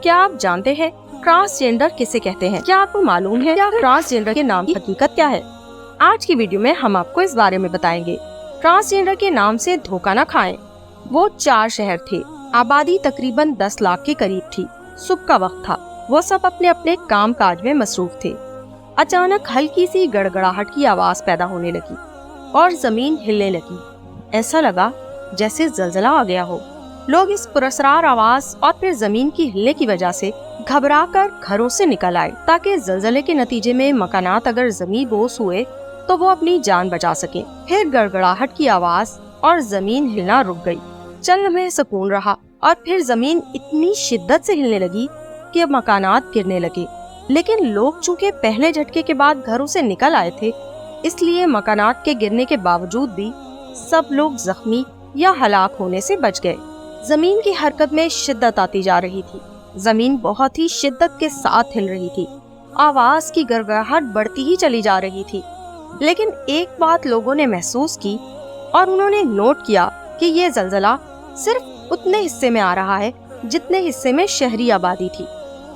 کیا آپ جانتے ہیں ٹرانسجینڈر کسے کہتے ہیں؟ کیا آپ کو معلوم ہے ٹرانسجینڈر کے نام کی حقیقت کیا ہے؟ آج کی ویڈیو میں ہم آپ کو اس بارے میں بتائیں گے۔ ٹرانسجینڈر کے نام سے دھوکہ نہ کھائیں۔ وہ 4 شہر تھے، آبادی تقریباً 10 لاکھ کے قریب تھی، صبح کا وقت تھا، وہ سب اپنے اپنے کام کاج میں مصروف تھے۔ اچانک ہلکی سی گڑگڑاہٹ کی آواز پیدا ہونے لگی اور زمین ہلنے لگی۔ ایسا لگا جیسے زلزلہ آ گیا ہو۔ لوگ اس پراسرار آواز اور پھر زمین کی ہلنے کی وجہ سے گھبرا کر گھروں سے نکل آئے تاکہ زلزلے کے نتیجے میں مکانات اگر زمین بوس ہوئے تو وہ اپنی جان بچا سکیں۔ پھر گڑگڑاہٹ کی آواز اور زمین ہلنا رک گئی، چند لمحے سکون رہا اور پھر زمین اتنی شدت سے ہلنے لگی کہ مکانات گرنے لگے۔ لیکن لوگ چونکہ پہلے جھٹکے کے بعد گھروں سے نکل آئے تھے، اس لیے مکانات کے گرنے کے باوجود بھی سب لوگ زخمی یا ہلاک ہونے سے بچ گئے۔ زمین کی حرکت میں شدت آتی جا رہی تھی، زمین بہت ہی شدت کے ساتھ ہل رہی تھی، آواز کی گڑگڑاہٹ بڑھتی ہی چلی جا رہی تھی۔ لیکن ایک بات لوگوں نے محسوس کی اور انہوں نے نوٹ کیا کہ یہ زلزلہ صرف اتنے حصے میں آ رہا ہے جتنے حصے میں شہری آبادی تھی۔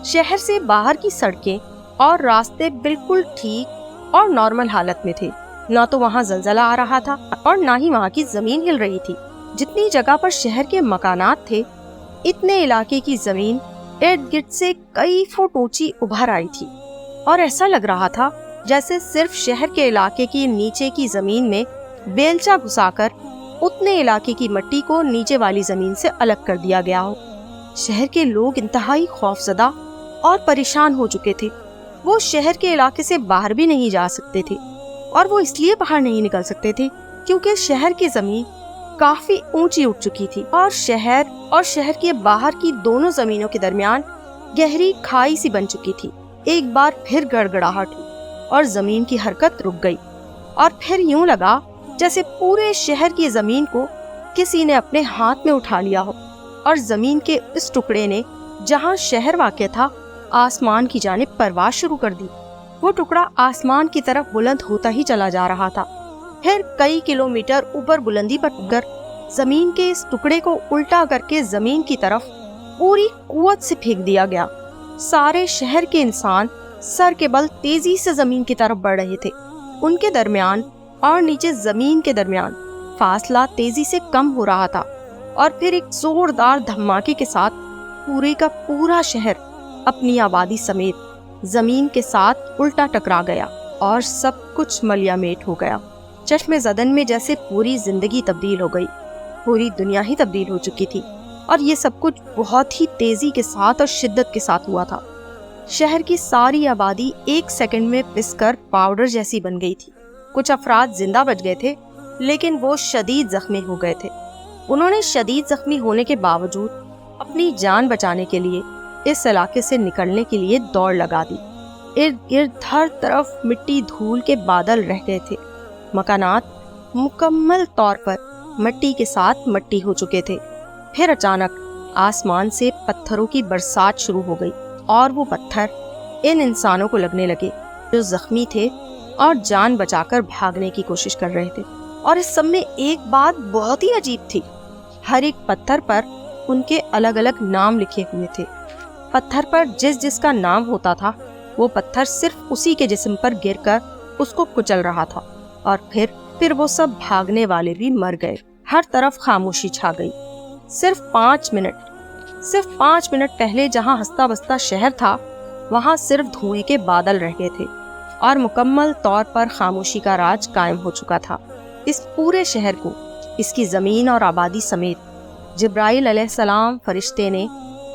شہر سے باہر کی سڑکیں اور راستے بالکل ٹھیک اور نارمل حالت میں تھے، نہ تو وہاں زلزلہ آ رہا تھا اور نہ ہی وہاں کی زمین ہل رہی تھی۔ جتنی جگہ پر شہر کے مکانات تھے، اتنے علاقے کی زمین ارد گرد سے کئی فٹ اونچی ابھر آئی تھی اور ایسا لگ رہا تھا جیسے صرف شہر کے علاقے کی نیچے کی زمین میں بیلچا گھسا کر اتنے علاقے کی مٹی کو نیچے والی زمین سے الگ کر دیا گیا ہو۔ شہر کے لوگ انتہائی خوفزدہ اور پریشان ہو چکے تھے۔ وہ شہر کے علاقے سے باہر بھی نہیں جا سکتے تھے اور وہ اس لیے باہر نہیں نکل سکتے تھے کیونکہ شہر کی زمین کافی اونچی اٹھ چکی تھی اور شہر کے باہر کی دونوں زمینوں کے درمیان گہری کھائی سی بن چکی تھی۔ ایک بار پھر گڑگڑاہٹ ہوئی اور زمین کی حرکت رک گئی اور پھر یوں لگا جیسے پورے شہر کی زمین کو کسی نے اپنے ہاتھ میں اٹھا لیا ہو اور زمین کے اس ٹکڑے نے جہاں شہر واقع تھا آسمان کی جانب پرواز شروع کر دی۔ وہ ٹکڑا آسمان کی طرف بلند ہوتا ہی چلا جا رہا تھا، پھر کئی کلومیٹر اوپر بلندی پر اٹھ کر زمین کے اس ٹکڑے کو الٹا کر کے زمین کی طرف پوری قوت سے پھینک دیا گیا۔ سارے شہر کے انسان سر کے بل تیزی سے زمین کی طرف بڑھ رہے تھے۔ ان کے درمیان اور نیچے زمین کے درمیان فاصلہ تیزی سے کم ہو رہا تھا اور پھر ایک زوردار دھماکے کے ساتھ پورے کا پورا شہر اپنی آبادی سمیت زمین کے ساتھ الٹا ٹکرا گیا اور سب کچھ ملیا میٹ ہو گیا۔ چشم زدن میں جیسے پوری زندگی تبدیل ہو گئی، پوری دنیا ہی تبدیل ہو چکی تھی اور یہ سب کچھ بہت ہی تیزی کے ساتھ اور شدت کے ساتھ ہوا تھا۔ شہر کی ساری آبادی 1 سیکنڈ میں پس کر پاؤڈر جیسی بن گئی تھی۔ کچھ افراد زندہ بچ گئے تھے لیکن وہ شدید زخمی ہو گئے تھے۔ انہوں نے شدید زخمی ہونے کے باوجود اپنی جان بچانے کے لیے اس علاقے سے نکلنے کے لیے دوڑ لگا دی۔ ارد گرد ہر طرف مٹی دھول کے بادل رہ گئے تھے، مکانات مکمل طور پر مٹی کے ساتھ مٹی ہو چکے تھے۔ پھر اچانک آسمان سے پتھروں کی برسات شروع ہو گئی اور وہ پتھر ان انسانوں کو لگنے لگے جو زخمی تھے اور جان بچا کر بھاگنے کی کوشش کر رہے تھے۔ اور اس سب میں ایک بات بہت ہی عجیب تھی، ہر ایک پتھر پر ان کے الگ الگ نام لکھے ہوئے تھے۔ پتھر پر جس کا نام ہوتا تھا وہ پتھر صرف اسی کے جسم پر گر کر اس کو کچل رہا تھا اور پھر وہ سب بھاگنے والے بھی مر گئے۔ ہر طرف خاموشی چھا گئی۔ صرف 5 منٹ پہلے جہاں ہنستا بستا شہر تھا وہاں صرف دھوئیں کے بادل رہ گئے تھے اور مکمل طور پر خاموشی کا راج قائم ہو چکا تھا۔ اس پورے شہر کو، اس کی زمین اور آبادی سمیت جبرائیل علیہ السلام فرشتے نے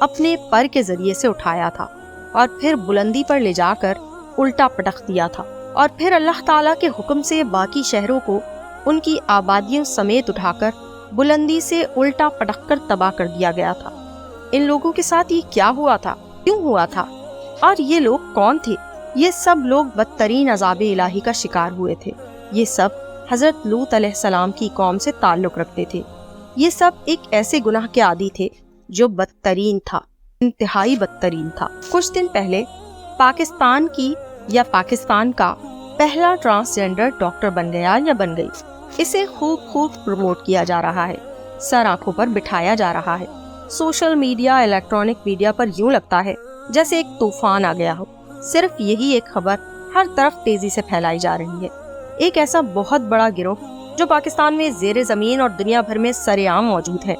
اپنے پر کے ذریعے سے اٹھایا تھا اور پھر بلندی پر لے جا کر الٹا پٹخ دیا تھا اور پھر اللہ تعالیٰ کے حکم سے باقی شہروں کو ان کی آبادیوں سمیت اٹھا کر بلندی سے الٹا پٹخ کر تباہ کر دیا گیا تھا۔ ان لوگوں کے ساتھ یہ کیا ہوا تھا، کیوں ہوا تھا اور یہ لوگ کون تھے؟ یہ سب لوگ بدترین عذاب الہی کا شکار ہوئے تھے۔ یہ سب حضرت لوط علیہ السلام کی قوم سے تعلق رکھتے تھے۔ یہ سب ایک ایسے گناہ کے عادی تھے جو بدترین تھا، انتہائی بدترین تھا۔ کچھ دن پہلے پاکستان کا پہلا ٹرانسجینڈر ڈاکٹر بن گیا یا بن گئی۔ اسے خوب پروموٹ کیا جا رہا ہے، سر آنکھوں پر بٹھایا جا رہا ہے सोशल मीडिया, इलेक्ट्रॉनिक मीडिया पर यूं लगता है जैसे एक तूफान आ गया हो। सिर्फ यही एक खबर हर तरफ तेजी से फैलाई जा रही है। एक ऐसा बहुत बड़ा गिरोह जो पाकिस्तान में ज़ेरे ज़मीन और दुनिया भर में सरेआम मौजूद है,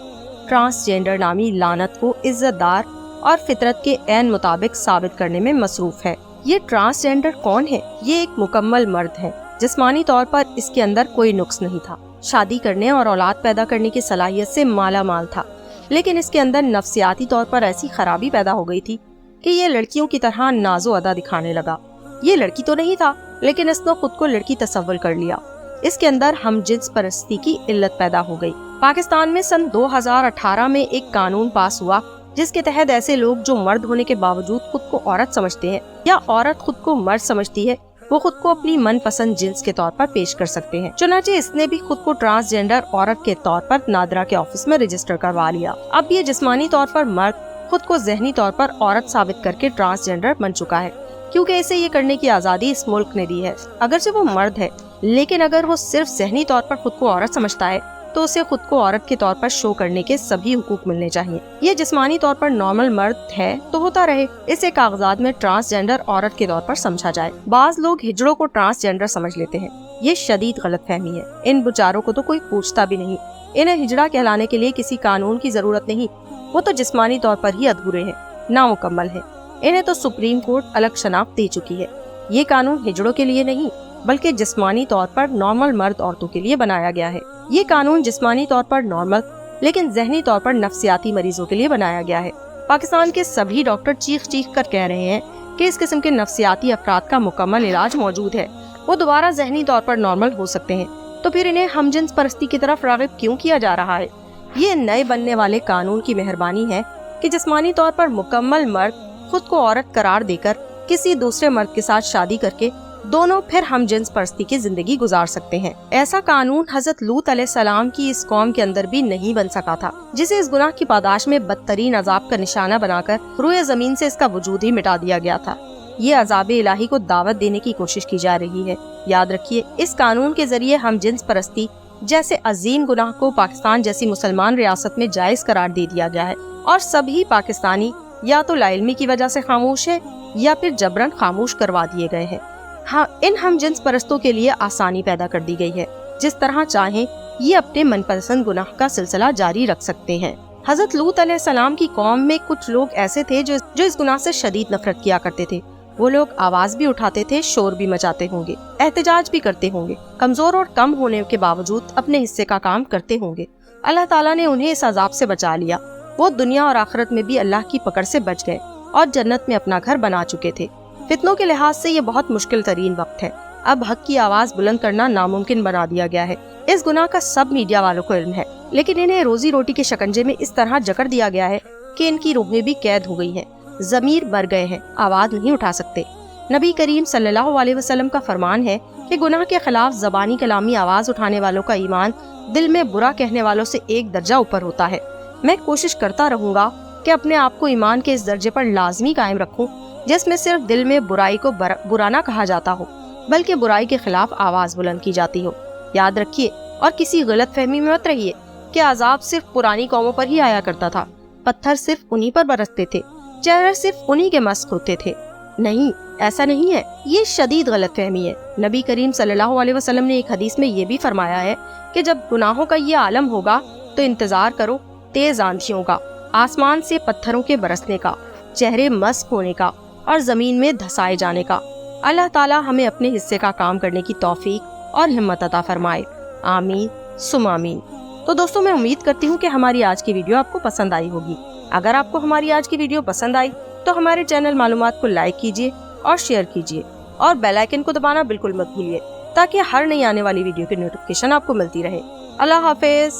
ट्रांसजेंडर नामी लानत को इज्जतदार और फितरत के ऐन मुताबिक साबित करने में मसरूफ है। ये ट्रांसजेंडर कौन है? ये एक मुकम्मल मर्द है। जिस्मानी तौर पर इसके अंदर कोई नुक्स नहीं था, शादी करने और औलाद पैदा करने की सलाहियत से माला माल था, लेकिन इसके अंदर नफ्सियाती तौर पर ऐसी खराबी पैदा हो गई थी कि ये लड़कियों की तरह नाजो अदा दिखाने लगा। ये लड़की तो नहीं था, लेकिन इसने खुद को लड़की तस्वर कर लिया। इसके अंदर हम जिन्स परस्ती की इल्लत पैदा हो गई। पाकिस्तान में सन 2018 में एक कानून पास हुआ जिसके तहत ऐसे लोग जो मर्द होने के बावजूद खुद को औरत समझते हैं या औरत खुद को मर्द समझती है, वो खुद को अपनी मनपसंद जिन्स के तौर पर पेश कर सकते हैं। चुनांचे इसने भी खुद को ट्रांसजेंडर औरत के तौर पर नादरा के ऑफिस में रजिस्टर करवा लिया। अब ये जिस्मानी तौर पर मर्द खुद को ज़हनी तौर पर औरत साबित करके ट्रांसजेंडर बन चुका है, क्योंकि इसे ये करने की आज़ादी इस मुल्क ने दी है। अगरचे वो मर्द है, लेकिन अगर वो सिर्फ ज़हनी तौर पर खुद को औरत समझता है तो उसे खुद को औरत के तौर पर शो करने के सभी हुकूक मिलने चाहिए। ये जिस्मानी तौर पर नॉर्मल मर्द है तो होता रहे, इसे कागजात में ट्रांसजेंडर औरत के तौर पर समझा जाए। बाज लोग हिजड़ों को ट्रांसजेंडर समझ लेते हैं, ये शदीद गलतफहमी है। इन बेचारों को तो कोई पूछता भी नहीं। इन्हें हिजड़ा कहलाने के लिए किसी कानून की जरूरत नहीं, वो तो जिस्मानी तौर पर ही अधूरे हैं, नामुकम्मल है। इन्हें तो सुप्रीम कोर्ट अलग शनाख्त दे चुकी है। ये कानून हिजड़ों के लिए नहीं बल्कि जिस्मानी तौर पर नॉर्मल मर्द औरतों के लिए बनाया गया है। ये कानून जिस्मानी तौर पर नॉर्मल लेकिन ज़हनी तौर पर नफ्सियाती मरीजों के लिए बनाया गया है। पाकिस्तान के सभी डॉक्टर चीख कर कह रहे हैं कि इस किस्म के नफ्सियाती अफराद का मुकम्मल इलाज मौजूद है, वो दोबारा ज़हनी तौर पर नॉर्मल हो सकते हैं। तो फिर इन्हें हमजिन्स परस्ती की तरफ राग़िब क्यों किया जा रहा है? ये नए बनने वाले कानून की मेहरबानी है कि जिस्मानी तौर पर मुकम्मल मर्द खुद को औरत करार देकर किसी दूसरे मर्द के साथ शादी करके दोनों फिर हम जिन्स परस्ती की जिंदगी गुजार सकते हैं। ऐसा कानून हजरत लूत अलैहिस्सलाम की इस कौम के अंदर भी नहीं बन सका था, जिसे इस गुनाह की पादाश में बदतरीन अजाब का निशाना बनाकर रूए जमीन से इसका वजूद ही मिटा दिया गया था। ये अजाब इलाही को दावत देने की कोशिश की जा रही है। याद रखिए, इस कानून के जरिए हम जिन्स परस्ती जैसे अजीम गुनाह को पाकिस्तान जैसी मुसलमान रियासत में जायज करार दे दिया गया है और सभी पाकिस्तानी या तो लाइल्मी की वजह से खामोश है या फिर जबरन खामोश करवा दिए गए हैं। हाँ, इन हम जिन्स परस्तों के लिए आसानी पैदा कर दी गई है। जिस तरह चाहें ये अपने मनपसंद गुनाह का सिलसिला जारी रख सकते हैं। हजरत लूत अलैहिस्सलाम की कौम में कुछ लोग ऐसे थे जो इस गुनाह से शदीद नफरत किया करते थे। वो लोग आवाज भी उठाते थे, शोर भी मचाते होंगे, एहतजाज भी करते होंगे, कमजोर और कम होने के बावजूद अपने हिस्से का काम करते होंगे। अल्लाह ताला ने उन्हें इस अजाब से बचा लिया। वो दुनिया और आखिरत में भी अल्लाह की पकड़ से बच गए और जन्नत में अपना घर बना चुके थे। फितनों के लिहाज से ये बहुत मुश्किल तरीन वक्त है। अब हक की आवाज बुलंद करना नामुमकिन बना दिया गया है। इस गुनाह का सब मीडिया वालों को इल्म है, लेकिन इन्हें रोजी रोटी के शिकंजे में इस तरह जकड़ दिया गया है कि इनकी रूहें भी कैद हो गई हैं, ज़मीर मर गए हैं, आवाज नहीं उठा सकते। नबी करीम सल्लल्लाहु अलैहि वसल्लम का फरमान है कि गुनाह के खिलाफ ज़बानी कलामी आवाज उठाने वालों का ईमान दिल में बुरा कहने वालों से एक दर्जा ऊपर होता है। मैं कोशिश करता रहूंगा कि अपने आप को ईमान के इस दर्जे पर लाजमी कायम रखूं जिसमें सिर्फ दिल में बुराई को बुरा ना कहा जाता हो, बल्कि बुराई के खिलाफ आवाज बुलंद की जाती हो। याद रखिए और किसी गलत फहमी में मत रहिए कि अजाब सिर्फ पुरानी कौमों पर ही आया करता था, पत्थर सिर्फ उन्हीं पर बरसते थे, चेहरे सिर्फ उन्हीं के मस्क होते थे। नहीं, ऐसा नहीं है। ये शदीद गलत फहमी है। नबी करीम सल्लल्लाहु अलैहि वसल्लम ने एक हदीस में ये भी फरमाया है कि जब गुनाहों का ये आलम होगा तो इंतजार करो तेज आंधियों का, आसमान से पत्थरों के बरसने का, चेहरे मस्क होने का और जमीन में धसाए जाने का। अल्लाह ताला हमें अपने हिस्से का काम करने की तौफीक और हिम्मत अता फरमाए। आमीन सुम आमीन। तो दोस्तों, मैं उम्मीद करती हूँ कि हमारी आज की वीडियो आपको पसंद आई होगी। अगर आपको हमारी आज की वीडियो पसंद आई तो हमारे चैनल मालूमात को लाइक कीजिए और शेयर कीजिए और बेल आइकन को दबाना बिल्कुल मत भूलिए ताकि हर नई आने वाली वीडियो की नोटिफिकेशन आपको मिलती रहे। अल्लाह हाफिज।